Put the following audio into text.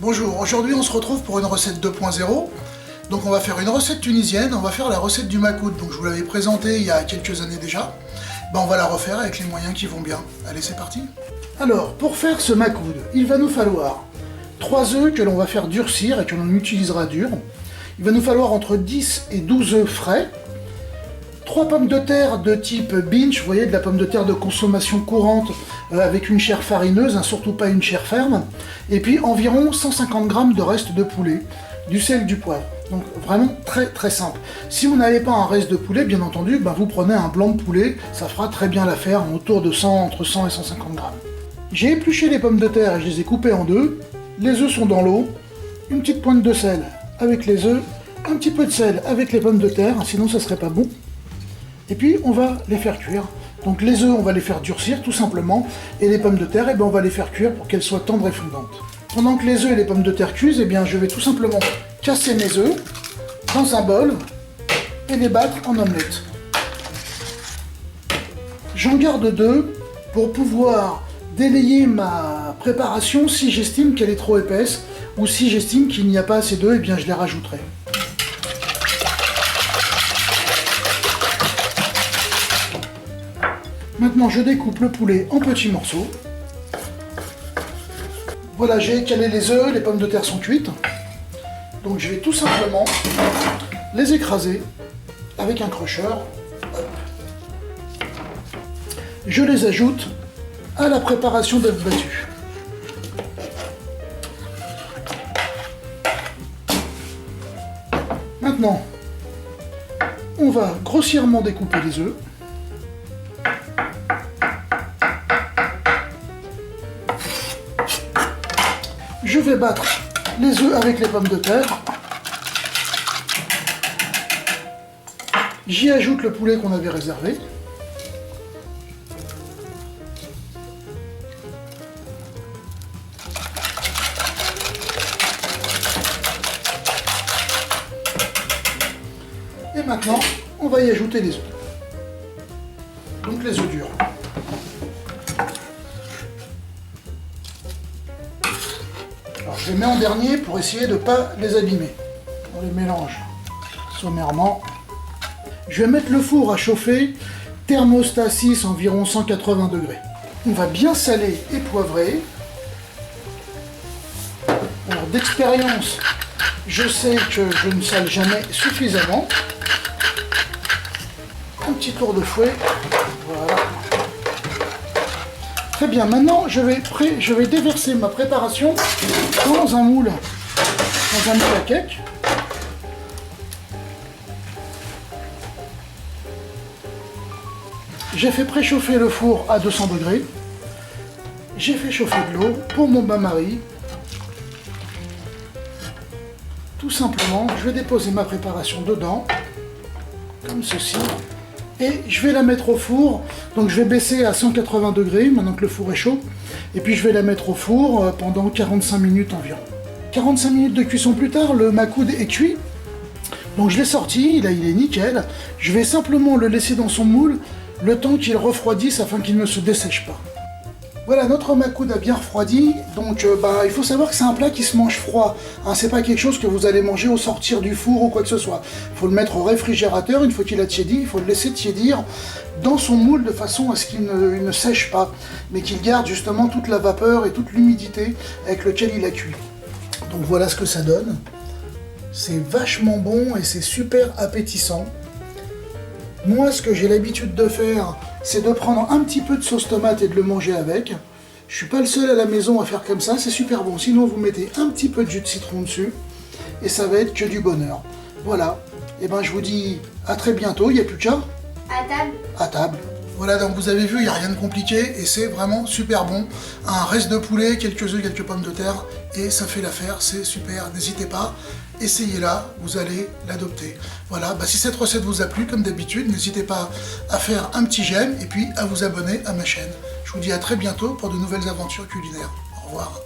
Bonjour, aujourd'hui on se retrouve pour une recette 2.0. Donc on va faire une recette tunisienne, on va faire la recette du makoud. Donc je vous l'avais présenté il y a quelques années déjà. On va la refaire avec les moyens qui vont bien. Allez, c'est parti. Alors, pour faire ce makoud, il va nous falloir 3 œufs que l'on va faire durcir et que l'on utilisera dur. Il va nous falloir entre 10 et 12 œufs frais. 3 pommes de terre de type binge, vous voyez, de la pomme de terre de consommation courante avec une chair farineuse, surtout pas une chair ferme. Et puis environ 150 g de reste de poulet, du sel, du poivre. Donc vraiment très très simple. Si vous n'avez pas un reste de poulet, bien entendu, vous prenez un blanc de poulet, ça fera très bien l'affaire, autour de 100, entre 100 et 150 g. J'ai épluché les pommes de terre et je les ai coupées en deux. Les œufs sont dans l'eau, une petite pointe de sel avec les œufs, un petit peu de sel avec les pommes de terre, sinon ça serait pas bon. Et puis on va les faire cuire. Donc les œufs, on va les faire durcir tout simplement, et les pommes de terre, on va les faire cuire pour qu'elles soient tendres et fondantes. Pendant que les œufs et les pommes de terre cuisent, je vais tout simplement casser mes œufs dans un bol et les battre en omelette. J'en garde 2 pour pouvoir délayer ma préparation si j'estime qu'elle est trop épaisse, ou si j'estime qu'il n'y a pas assez d'œufs, je les rajouterai. Maintenant, je découpe le poulet en petits morceaux. Voilà, j'ai écalé les œufs, les pommes de terre sont cuites. Donc je vais tout simplement les écraser avec un crusher. Hop. Je les ajoute à la préparation d'œufs battus. Maintenant, on va grossièrement découper les œufs. Je vais battre les œufs avec les pommes de terre. J'y ajoute le poulet qu'on avait réservé. Et maintenant, on va y ajouter les œufs. Donc les œufs durs. Alors, je les mets en dernier pour essayer de ne pas les abîmer. On les mélange sommairement. Je vais mettre le four à chauffer, thermostat 6, environ 180 degrés. On va bien saler et poivrer. Alors d'expérience, je sais que je ne sale jamais suffisamment. Un petit tour de fouet. Voilà. Très bien, maintenant je vais déverser ma préparation dans un moule à cake. J'ai fait préchauffer le four à 200 degrés. J'ai fait chauffer de l'eau pour mon bain-marie. Tout simplement, je vais déposer ma préparation dedans, comme ceci. Et je vais la mettre au four, donc je vais baisser à 180 degrés, maintenant que le four est chaud. Et puis je vais la mettre au four pendant 45 minutes environ. 45 minutes de cuisson plus tard, le makoud est cuit. Donc je l'ai sorti, il est nickel. Je vais simplement le laisser dans son moule, le temps qu'il refroidisse afin qu'il ne se dessèche pas. Voilà, notre makoud a bien refroidi, donc il faut savoir que c'est un plat qui se mange froid. C'est pas quelque chose que vous allez manger au sortir du four ou quoi que ce soit. Il faut le mettre au réfrigérateur, une fois qu'il a tiédi, il faut le laisser tiédir dans son moule de façon à ce qu'il ne sèche pas, mais qu'il garde justement toute la vapeur et toute l'humidité avec laquelle il a cuit. Donc voilà ce que ça donne. C'est vachement bon et c'est super appétissant. Moi, ce que j'ai l'habitude de faire, c'est de prendre un petit peu de sauce tomate et de le manger avec. Je suis pas le seul à la maison à faire comme ça, c'est super bon. Sinon, vous mettez un petit peu de jus de citron dessus et ça va être que du bonheur. Voilà. Et je vous dis à très bientôt. Il n'y a plus qu'à. À table. À table. Voilà, donc vous avez vu, il n'y a rien de compliqué et c'est vraiment super bon. Un reste de poulet, quelques œufs, quelques pommes de terre et ça fait l'affaire, c'est super. N'hésitez pas, essayez-la, vous allez l'adopter. Voilà, si cette recette vous a plu, comme d'habitude, n'hésitez pas à faire un petit j'aime et puis à vous abonner à ma chaîne. Je vous dis à très bientôt pour de nouvelles aventures culinaires. Au revoir.